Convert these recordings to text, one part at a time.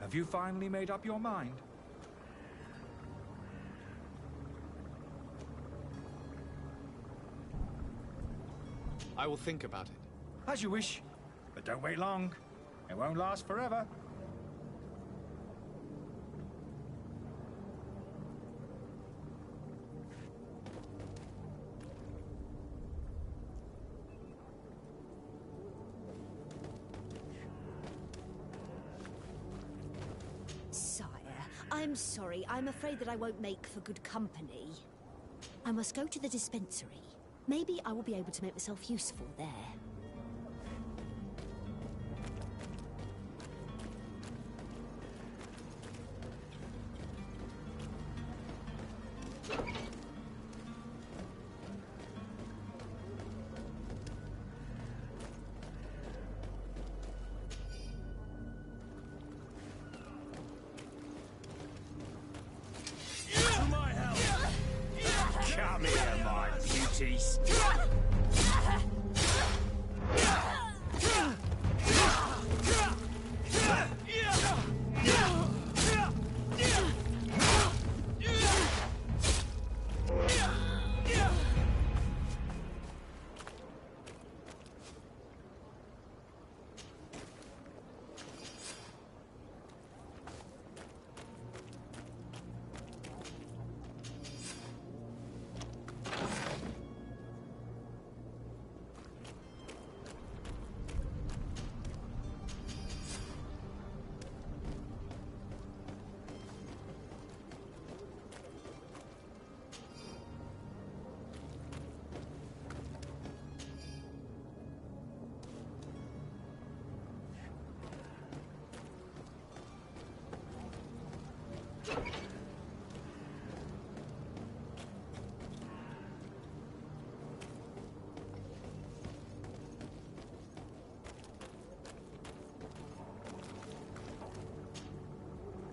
Have you finally made up your mind? I will think about it. As you wish, but don't wait long. It won't last forever. Sire, I'm sorry. I'm afraid that I won't make for good company. I must go to the dispensary. Maybe I will be able to make myself useful there. Come here, my beauties.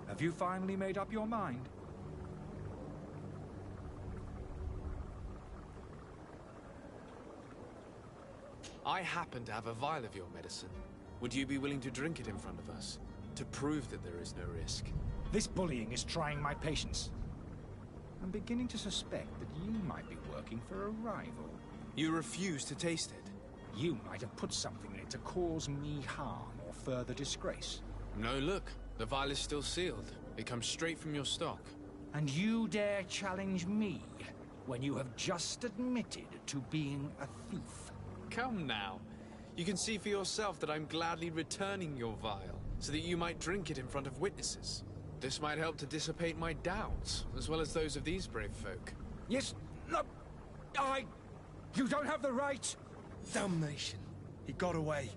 Have you finally made up your mind? I happen to have a vial of your medicine. Would you be willing to drink it in front of us? To prove that there is no risk? This bullying is trying my patience. I'm beginning to suspect that you might be working for a rival. You refuse to taste it? You might have put something in it to cause me harm or further disgrace. No, look. The vial is still sealed. It comes straight from your stock. And you dare challenge me when you have just admitted to being a thief? Come now. You can see for yourself that I'm gladly returning your vial, so that you might drink it in front of witnesses. This might help to dissipate my doubts, as well as those of these brave folk. Yes, no, you don't have the right. Damnation. He got away.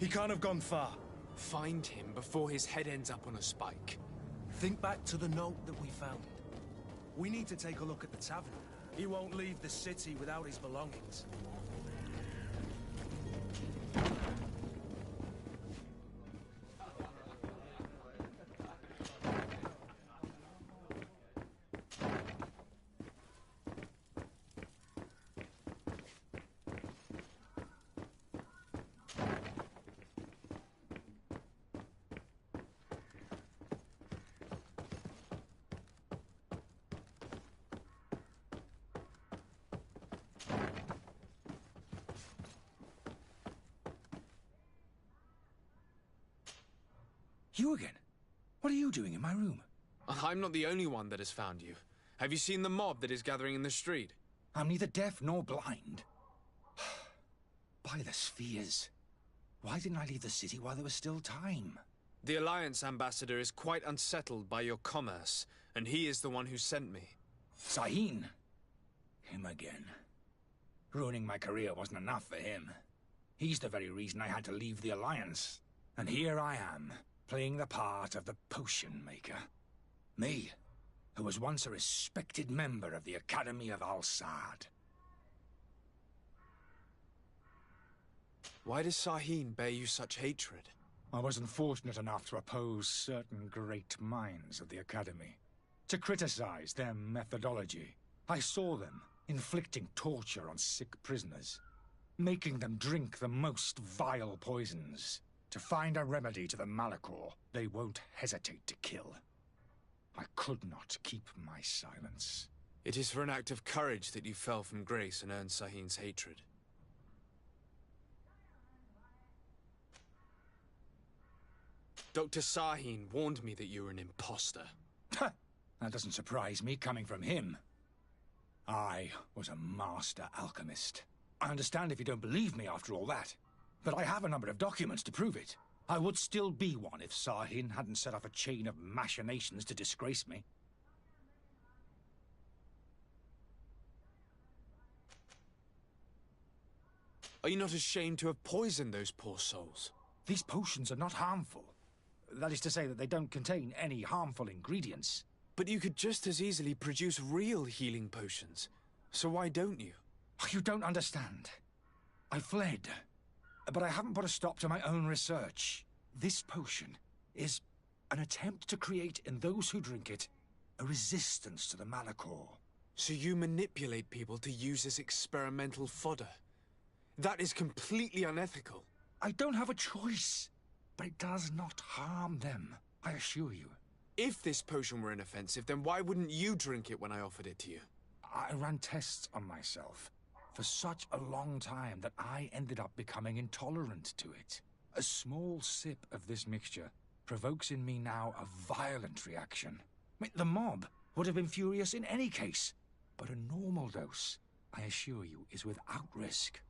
He can't have gone far. Find him before his head ends up on a spike. Think back to the note that we found. We need to take a look at the tavern. He won't leave the city without his belongings. You again? What are you doing in my room? I'm not the only one that has found you. Have you seen the mob that is gathering in the street? I'm neither deaf nor blind. By the spheres. Why didn't I leave the city while there was still time? The Alliance ambassador is quite unsettled by your commerce, and he is the one who sent me. Sahin. Him again. Ruining my career wasn't enough for him. He's the very reason I had to leave the Alliance. And here I am, playing the part of the potion maker. Me, who was once a respected member of the Academy of Al-Sad. Why does Sahin bear you such hatred? I wasn't fortunate enough to oppose certain great minds of the Academy. To criticize their methodology. I saw them inflicting torture on sick prisoners. Making them drink the most vile poisons. To find a remedy to the Malachor, they won't hesitate to kill. I could not keep my silence. It is for an act of courage that you fell from grace and earned Sahin's hatred. Dr. Sahin warned me that you were an imposter. That doesn't surprise me, coming from him. I was a master alchemist. I understand if you don't believe me after all that, but I have a number of documents to prove it. I would still be one if Sahin hadn't set off a chain of machinations to disgrace me. Are you not ashamed to have poisoned those poor souls? These potions are not harmful. That is to say that they don't contain any harmful ingredients. But you could just as easily produce real healing potions. So why don't you? You don't understand. I fled, but I haven't put a stop to my own research. This potion is an attempt to create in those who drink it a resistance to the Malachor. So you manipulate people to use as experimental fodder? That is completely unethical. I don't have a choice, but it does not harm them, I assure you. If this potion were inoffensive, then why wouldn't you drink it when I offered it to you? I ran tests on myself for such a long time that I ended up becoming intolerant to it. A small sip of this mixture provokes in me now a violent reaction. The mob would have been furious in any case, but a normal dose, I assure you, is without risk.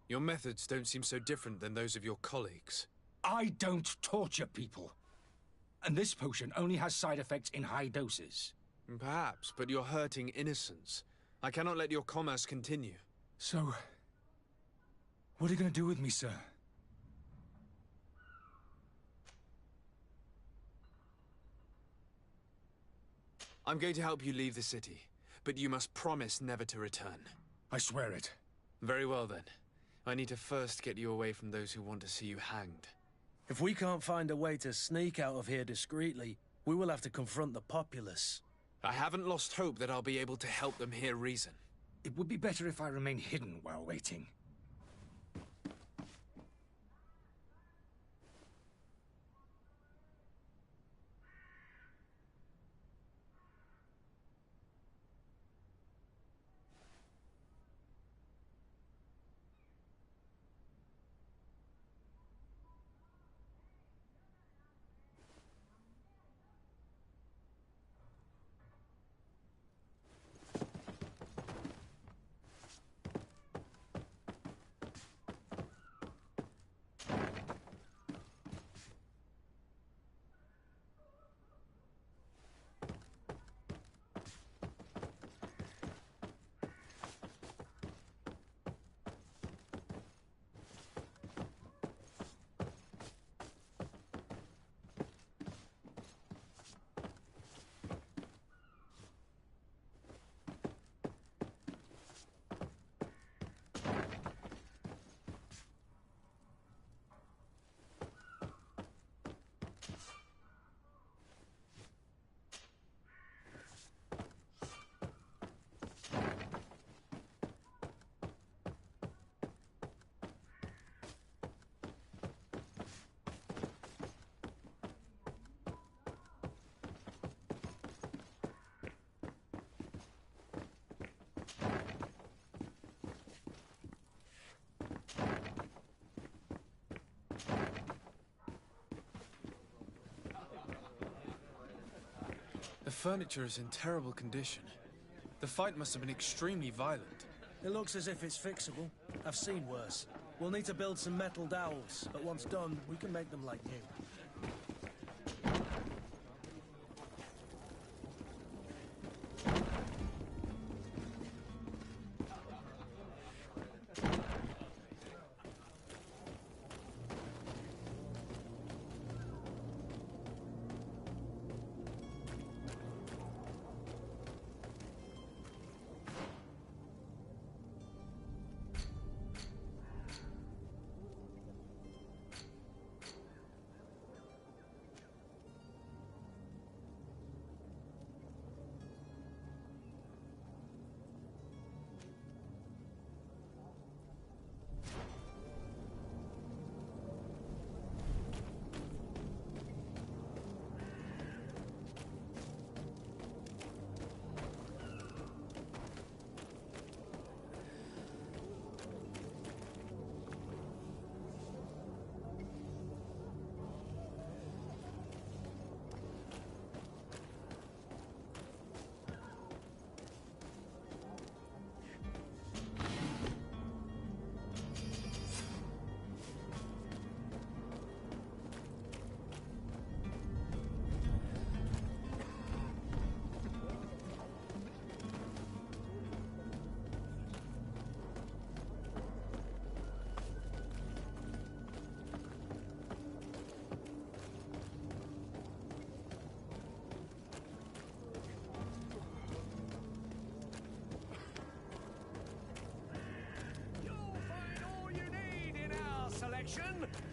Your methods don't seem so different than those of your colleagues. I don't torture people. And this potion only has side effects in high doses. Perhaps, but you're hurting innocents. I cannot let your commerce continue. So, what are you going to do with me, sir? I'm going to help you leave the city, but you must promise never to return. I swear it. Very well then. I need to first get you away from those who want to see you hanged. If we can't find a way to sneak out of here discreetly, we will have to confront the populace. I haven't lost hope that I'll be able to help them hear reason. It would be better if I remain hidden while waiting. The furniture is in terrible condition. The fight must have been extremely violent. It looks as if it's fixable. I've seen worse. We'll need to build some metal dowels, but once done, we can make them like new.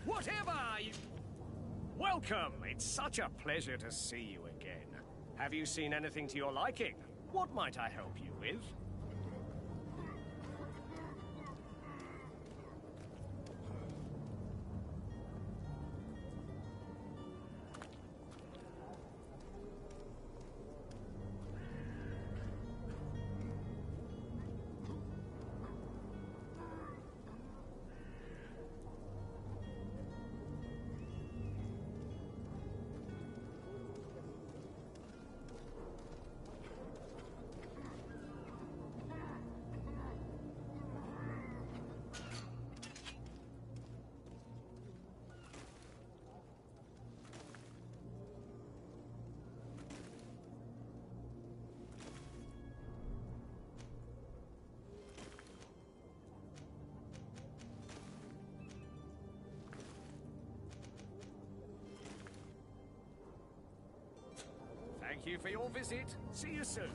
Whatever you... Welcome. It's such a pleasure to see you again. Have you seen anything to your liking? What might I help you with? Thank you for your visit. See you soon.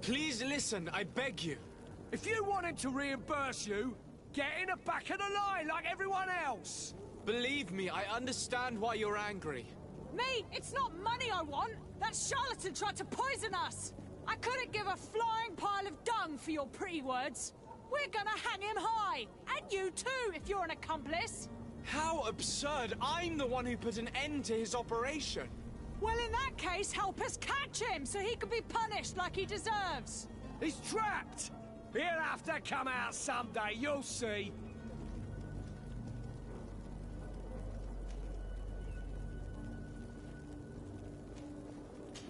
Please listen, I beg you. If you want him to reimburse you, get in the back of the line like everyone else. Believe me, I understand why you're angry. Me? It's not money I want. That charlatan tried to poison us. I couldn't give a flying pile of dung for your pretty words. We're gonna hang him high. And you too, if you're an accomplice. How absurd! I'm the one who put an end to his operation. Well, in that case, help us catch him so he can be punished like he deserves. He's trapped. He'll have to come out someday, you'll see.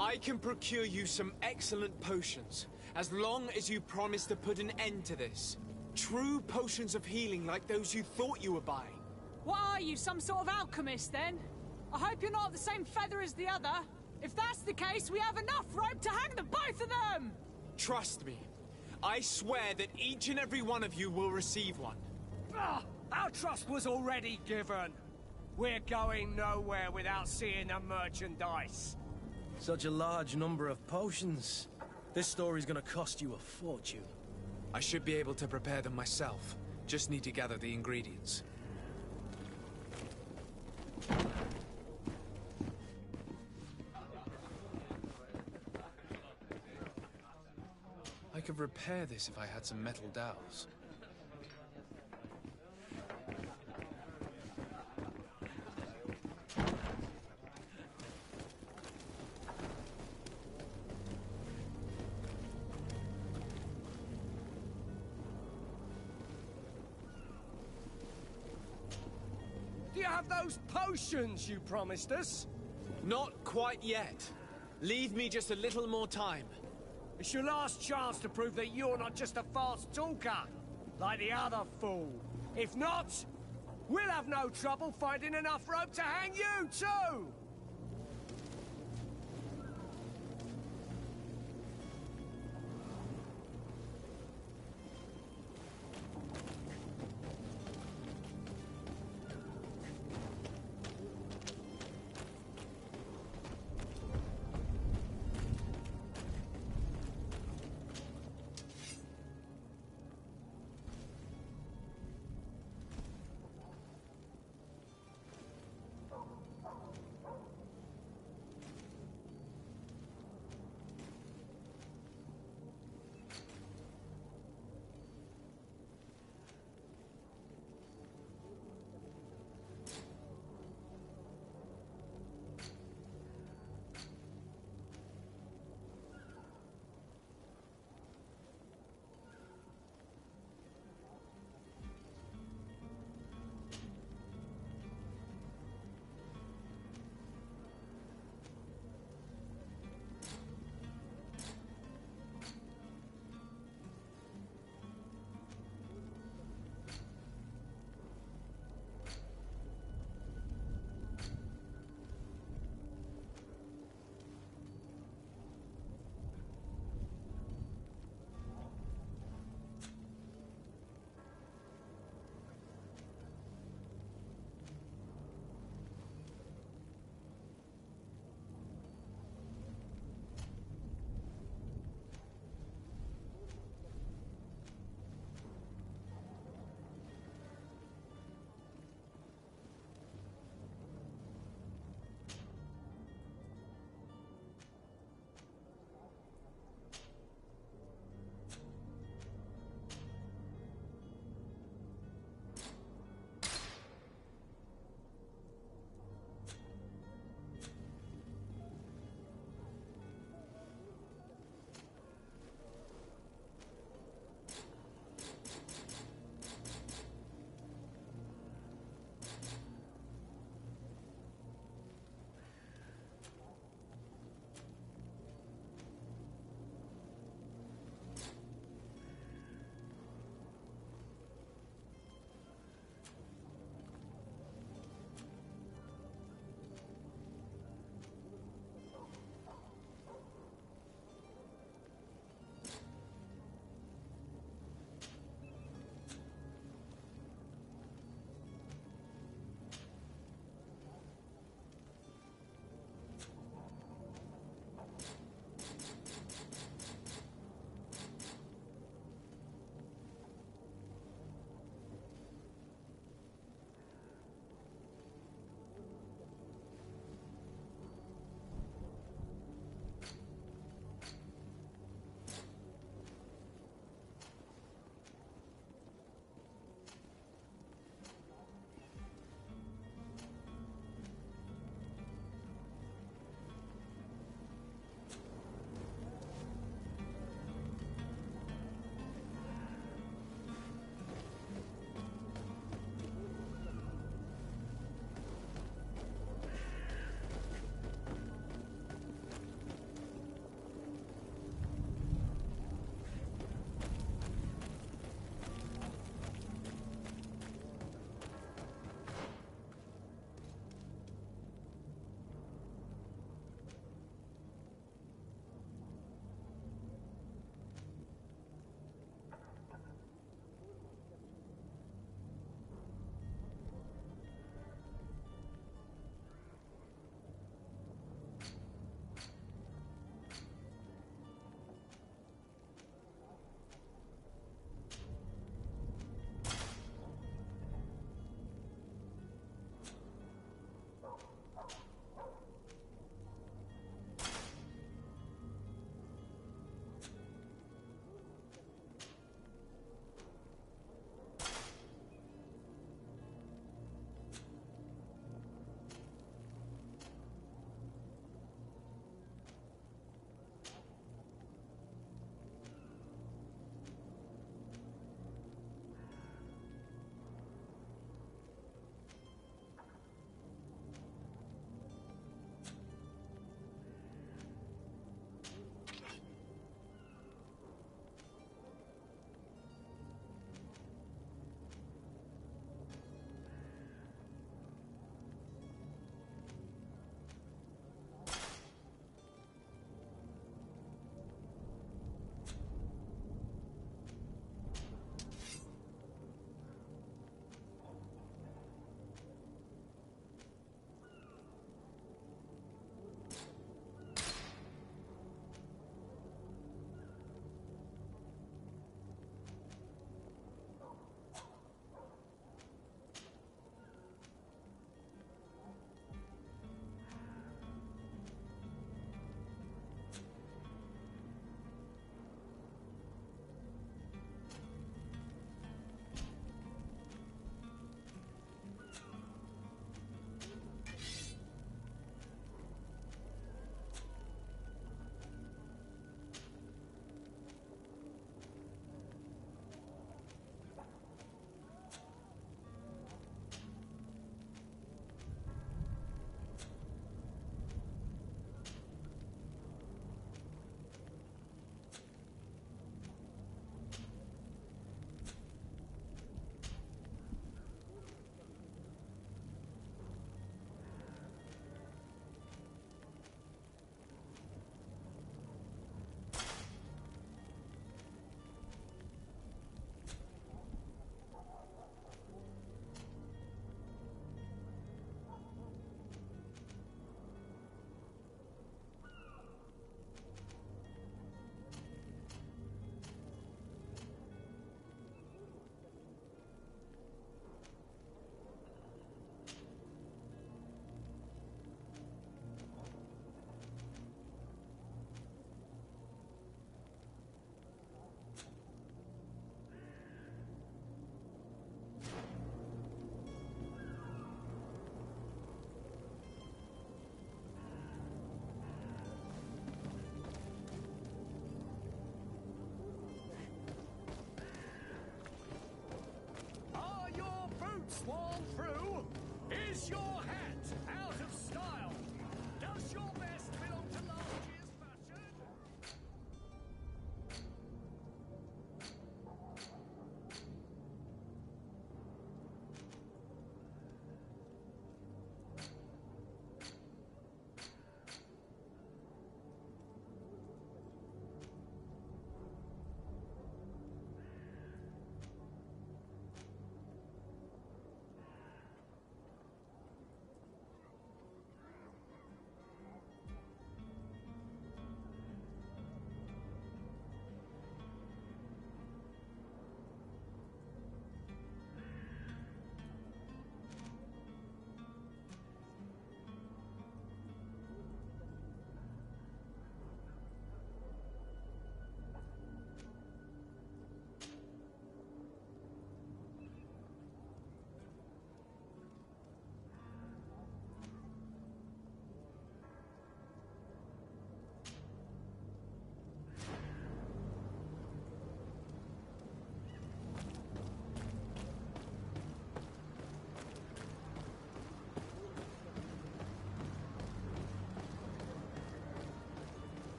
I can procure you some excellent potions, as long as you promise to put an end to this. True potions of healing like those you thought you were buying. What are you, some sort of alchemist then? I hope you're not of the same feather as the other. If that's the case, we have enough rope to hang the both of them! Trust me. I swear that each and every one of you will receive one. Ah, our trust was already given. We're going nowhere without seeing the merchandise. Such a large number of potions. This story's gonna cost you a fortune. I should be able to prepare them myself. Just need to gather the ingredients. I could repair this if I had some metal dowels. Do you have those potions you promised us? Not quite yet. Leave me just a little more time. It's your last chance to prove that you're not just a fast talker, like the other fool. If not, we'll have no trouble finding enough rope to hang you too!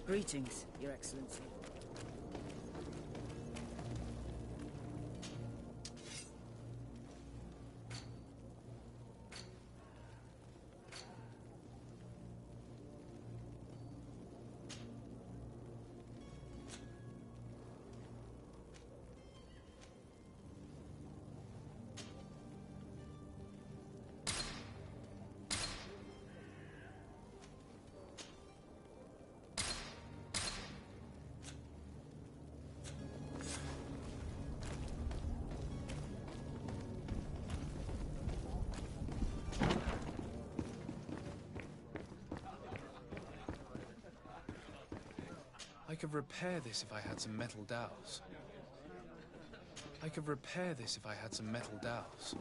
Greetings, Your Excellency. I could repair this if I had some metal dowels. I could repair this if I had some metal dowels.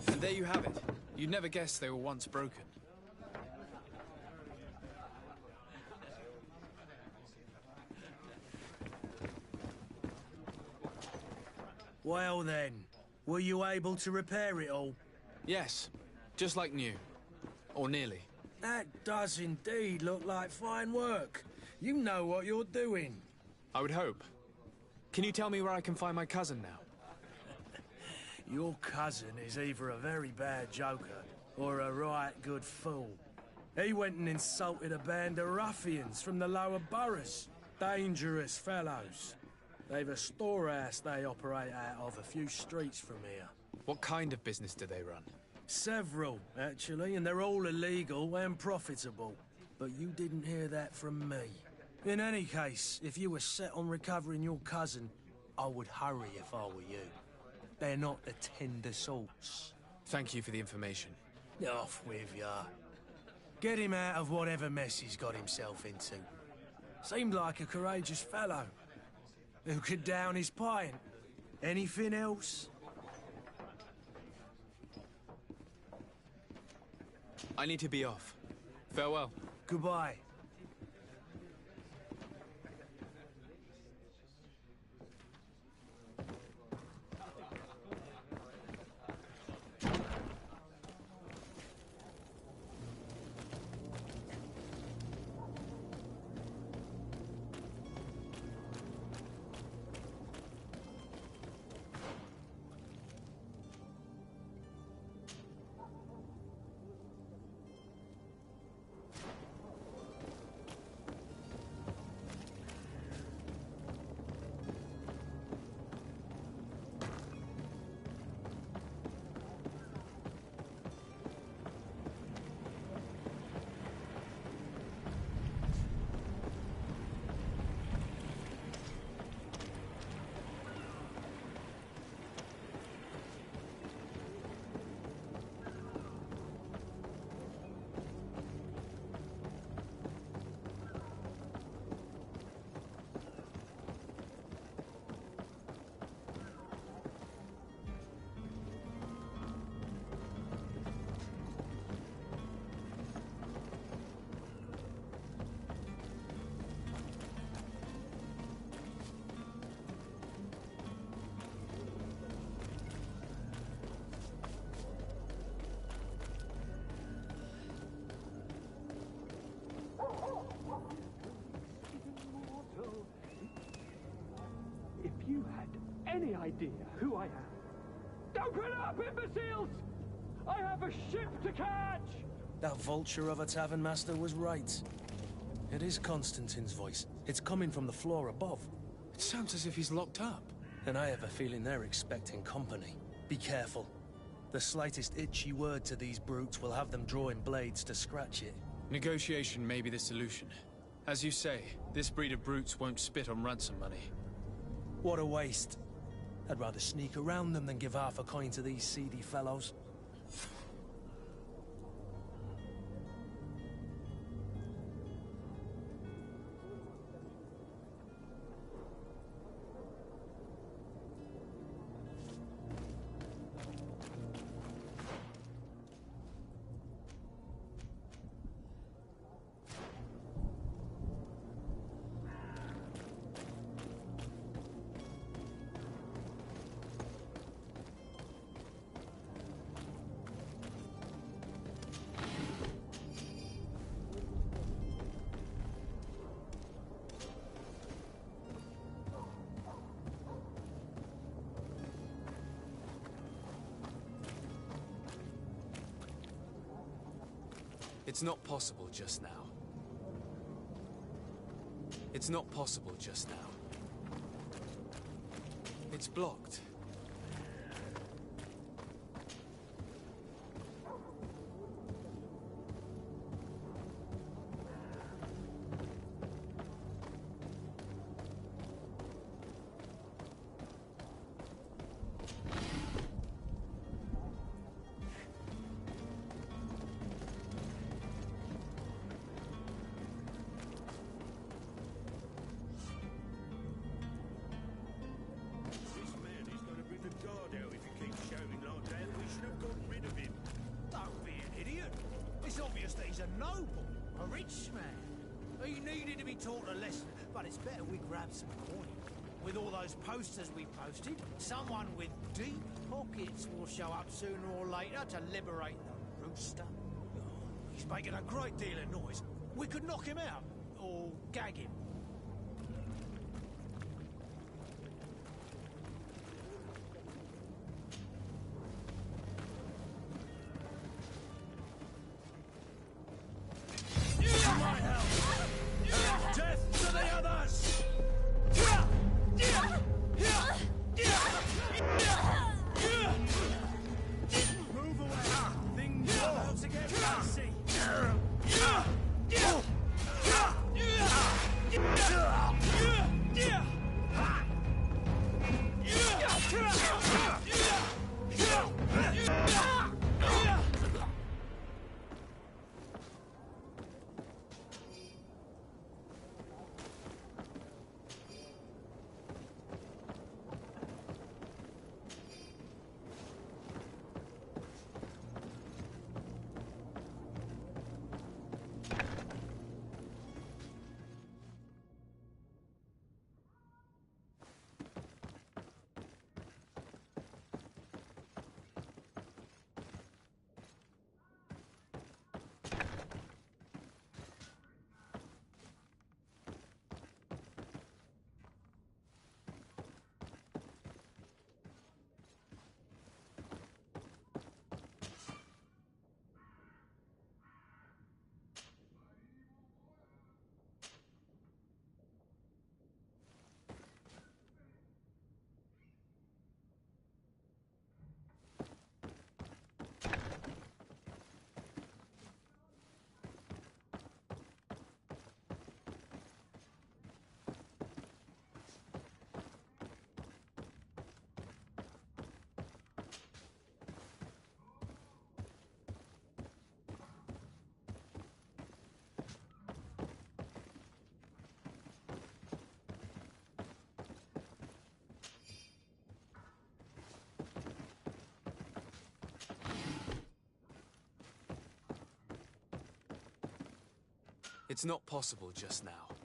And there you have it. You'd never guess they were once broken. Well then, were you able to repair it all? Yes, just like new. Or nearly. That does indeed look like fine work. You know what you're doing. I would hope. Can you tell me where I can find my cousin now? Your cousin is either a very bad joker or a right good fool. He went and insulted a band of ruffians from the lower boroughs. Dangerous fellows. They've a storehouse they operate out of a few streets from here. What kind of business do they run? Several, actually, and they're all illegal and profitable. But you didn't hear that from me. In any case, if you were set on recovering your cousin, I would hurry if I were you. They're not the tender sorts. Thank you for the information. Off with ya. Get him out of whatever mess he's got himself into. Seemed like a courageous fellow. Who could down his pint. Anything else? I need to be off. Farewell. Goodbye. If you had any idea who I am... Open up, imbeciles! I have a ship to catch! That vulture of a tavern master was right. It is Constantine's voice. It's coming from the floor above. It sounds as if he's locked up. And I have a feeling they're expecting company. Be careful. The slightest itchy word to these brutes will have them drawing blades to scratch it. Negotiation may be the solution. As you say, this breed of brutes won't spit on ransom money. What a waste. I'd rather sneak around them than give half a coin to these seedy fellows. It's not possible just now. It's not possible just now. It's blocked. Posters we posted, someone with deep pockets will show up sooner or later to liberate the rooster. Oh, he's making a great deal of noise. We could knock him out, or gag him. It's not possible just now.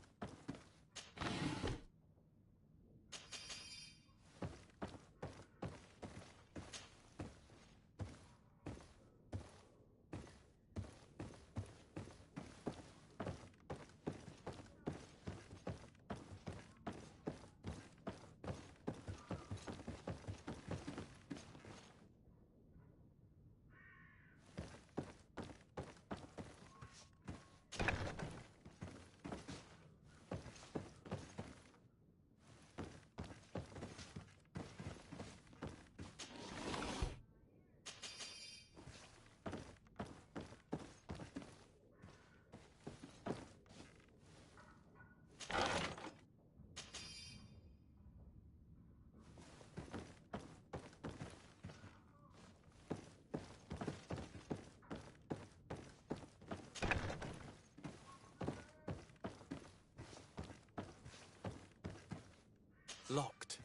Locked.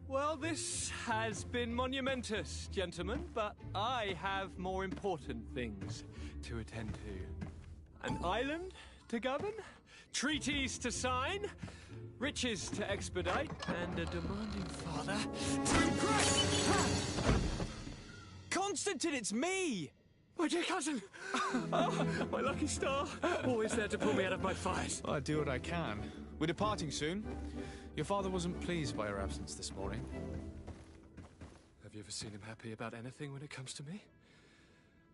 Well, this has been monumentous, gentlemen, but I have more important things to attend to. An island to govern, treaties to sign, riches to expedite, and a demanding father to impress! Constantine, it's me! My dear cousin! Oh, my lucky star. Always there to pull me out of my fires. Well, I do what I can. We're departing soon. Your father wasn't pleased by your absence this morning. Have you ever seen him happy about anything when it comes to me?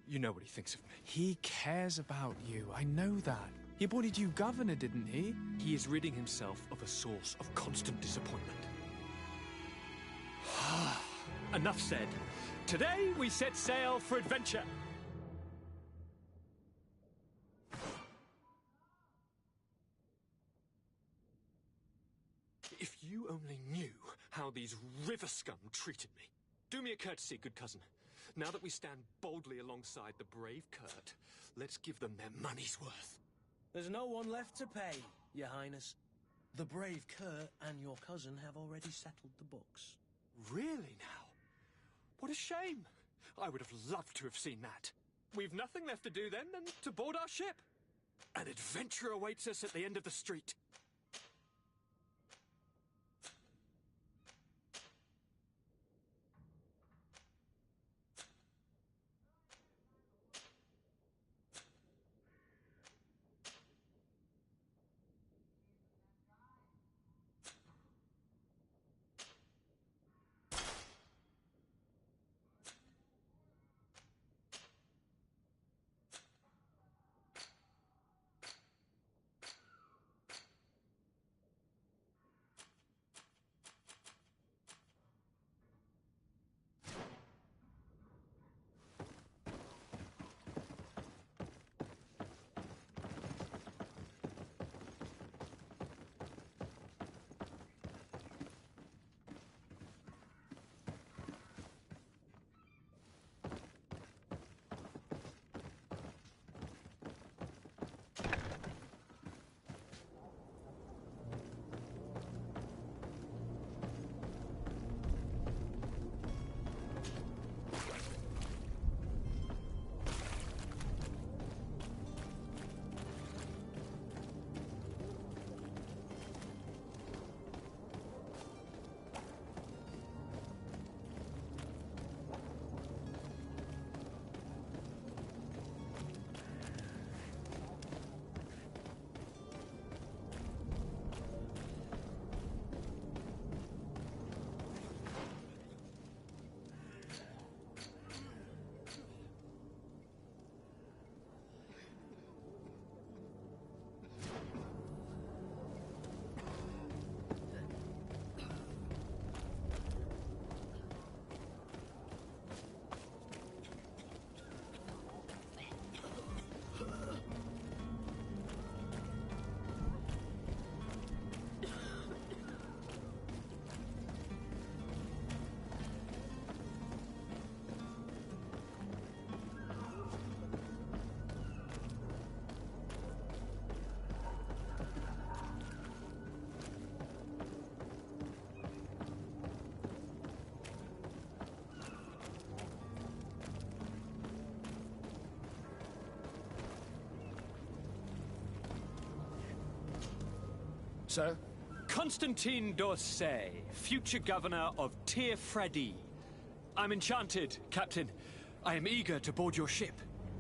You know what he thinks of me. He cares about you. I know that. He appointed you governor, didn't he? He is ridding himself of a source of constant disappointment. Enough said. Today we set sail for adventure. If you only knew how these river scum treated me. Do me a courtesy, good cousin. Now that we stand boldly alongside the brave Kurt, let's give them their money's worth. There's no one left to pay, Your Highness. The brave Kurt and your cousin have already settled the books. Really now? What a shame. I would have loved to have seen that. We've nothing left to do then than to board our ship. An adventure awaits us at the end of the street. Sir? Constantine d'Orsay, future governor of Tir-Fredi. I'm enchanted, Captain. I am eager to board your ship.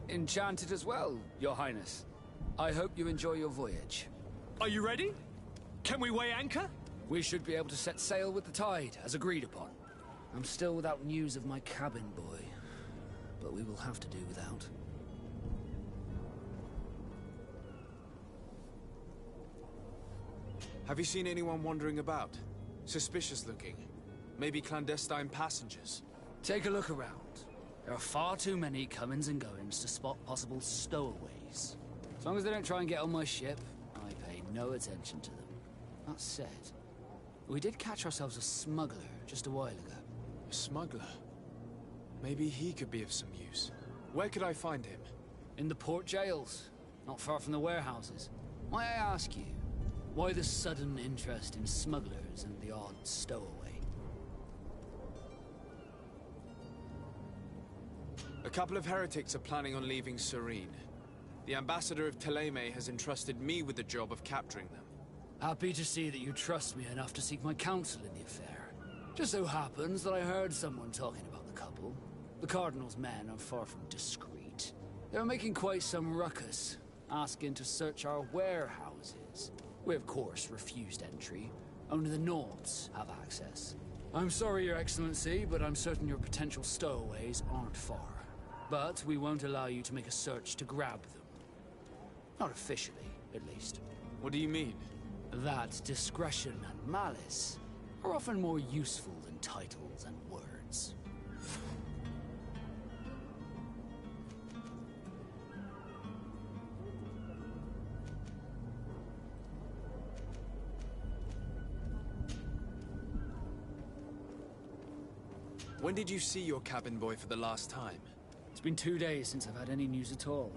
Enchanted as well, Your Highness. I hope you enjoy your voyage. Are you ready? Can we weigh anchor? We should be able to set sail with the tide, as agreed upon. I'm still without news of my cabin boy, but we will have to do without. Have you seen anyone wandering about? Suspicious looking. Maybe clandestine passengers. Take a look around. There are far too many comings and goings to spot possible stowaways. As long as they don't try and get on my ship, I pay no attention to them. That said, we did catch ourselves a smuggler just a while ago. A smuggler? Maybe he could be of some use. Where could I find him? In the port jails, not far from the warehouses. Might I ask you, why the sudden interest in smugglers and the odd stowaway? A couple of heretics are planning on leaving Serene. The ambassador of Teleme has entrusted me with the job of capturing them. Happy to see that you trust me enough to seek my counsel in the affair. Just so happens that I heard someone talking about the couple. The Cardinal's men are far from discreet. They were making quite some ruckus, asking to search our warehouses. We, of course, refused entry. Only the Nords have access. I'm sorry, Your Excellency, but I'm certain your potential stowaways aren't far. But we won't allow you to make a search to grab them. Not officially, at least. What do you mean? That discretion and malice are often more useful than titles and words. When did you see your cabin boy for the last time? It's been 2 days since I've had any news at all.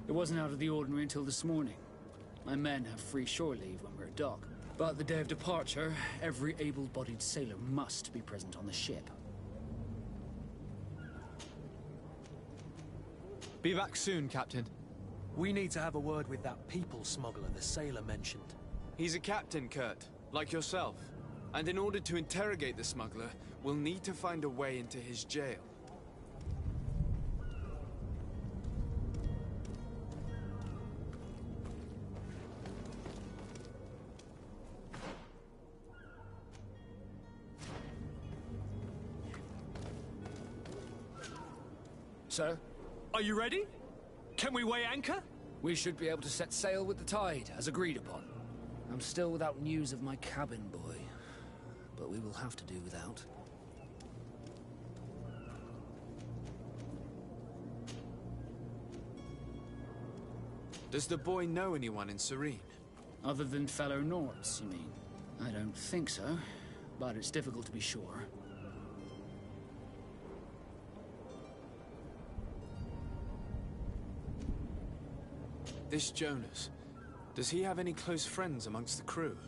It wasn't out of the ordinary until this morning. My men have free shore leave when we're at dock. But the day of departure, every able-bodied sailor must be present on the ship. Be back soon, Captain. We need to have a word with that people smuggler the sailor mentioned. He's a captain, Kurt, like yourself. And in order to interrogate the smuggler, we'll need to find a way into his jail. Sir? Are you ready? Can we weigh anchor? We should be able to set sail with the tide, as agreed upon. I'm still without news of my cabin boy, but we will have to do without. Does the boy know anyone in Serene? Other than fellow Nords, you mean? I don't think so, but it's difficult to be sure. This Jonas, does he have any close friends amongst the crew?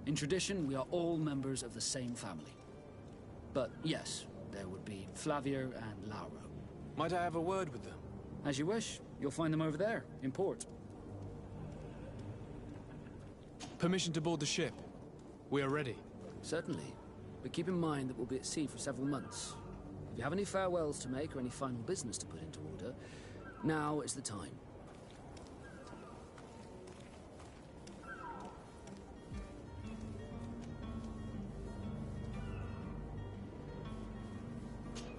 In tradition, we are all members of the same family. But yes, there would be Flavio and Lauro. Might I have a word with them? As you wish. You'll find them over there, in port. Permission to board the ship. We are ready. Certainly. But keep in mind that we'll be at sea for several months. If you have any farewells to make or any final business to put into order, now is the time.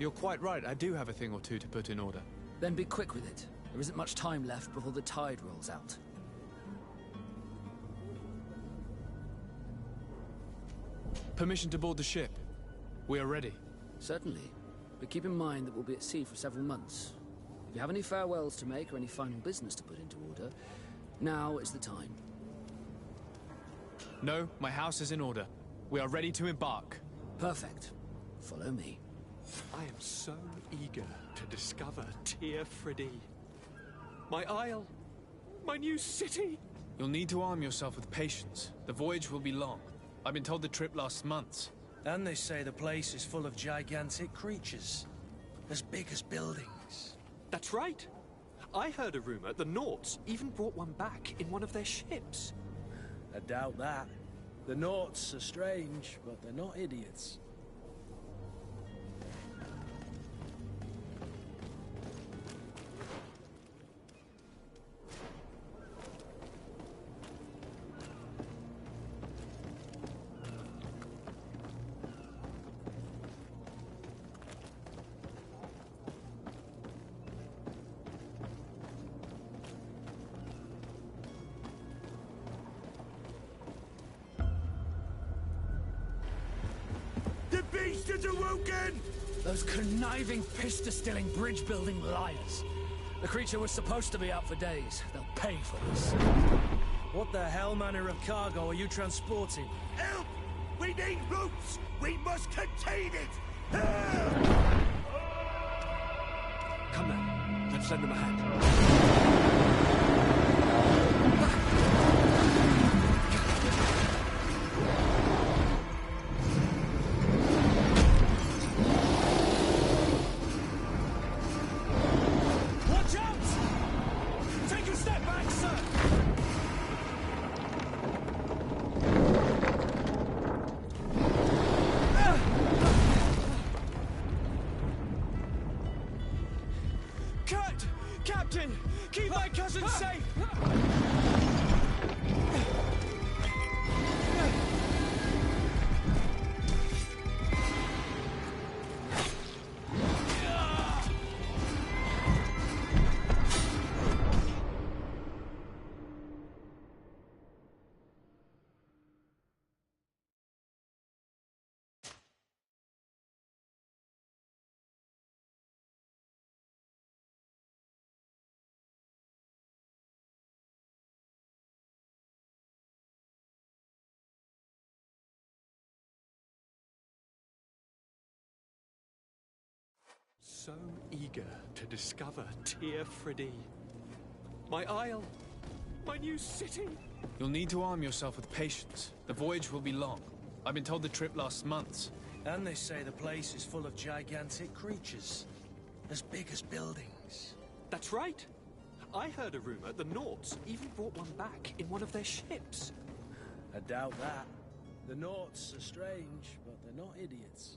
You're quite right, I do have a thing or two to put in order. Then be quick with it. There isn't much time left before the tide rolls out. Permission to board the ship. We are ready. Certainly. But keep in mind that we'll be at sea for several months. If you have any farewells to make or any final business to put into order, now is the time. No, my house is in order. We are ready to embark. Perfect. Follow me. I am so eager to discover Tir Friddy. My isle. My new city. You'll need to arm yourself with patience. The voyage will be long. I've been told the trip lasts months. And they say the place is full of gigantic creatures. As big as buildings. That's right. I heard a rumor the Nords even brought one back in one of their ships. I doubt that. The Norts are strange, but they're not idiots. broken! Those conniving, piss-distilling, bridge-building liars. The creature was supposed to be out for days. They'll pay for this. What the hell manner of cargo are you transporting? Help! We need routes! We must contain it! Help! Come then, let's lend them a hand. Watch out! Take a step back, sir! Captain! Keep my cousin safe! So eager to discover Tear Freddy. My isle, my new city. You'll need to arm yourself with patience. The voyage will be long. I've been told the trip lasts months. And they say the place is full of gigantic creatures. As big as buildings. That's right. I heard a rumor the Nauts even brought one back in one of their ships. I doubt that. The Nauts are strange, but they're not idiots.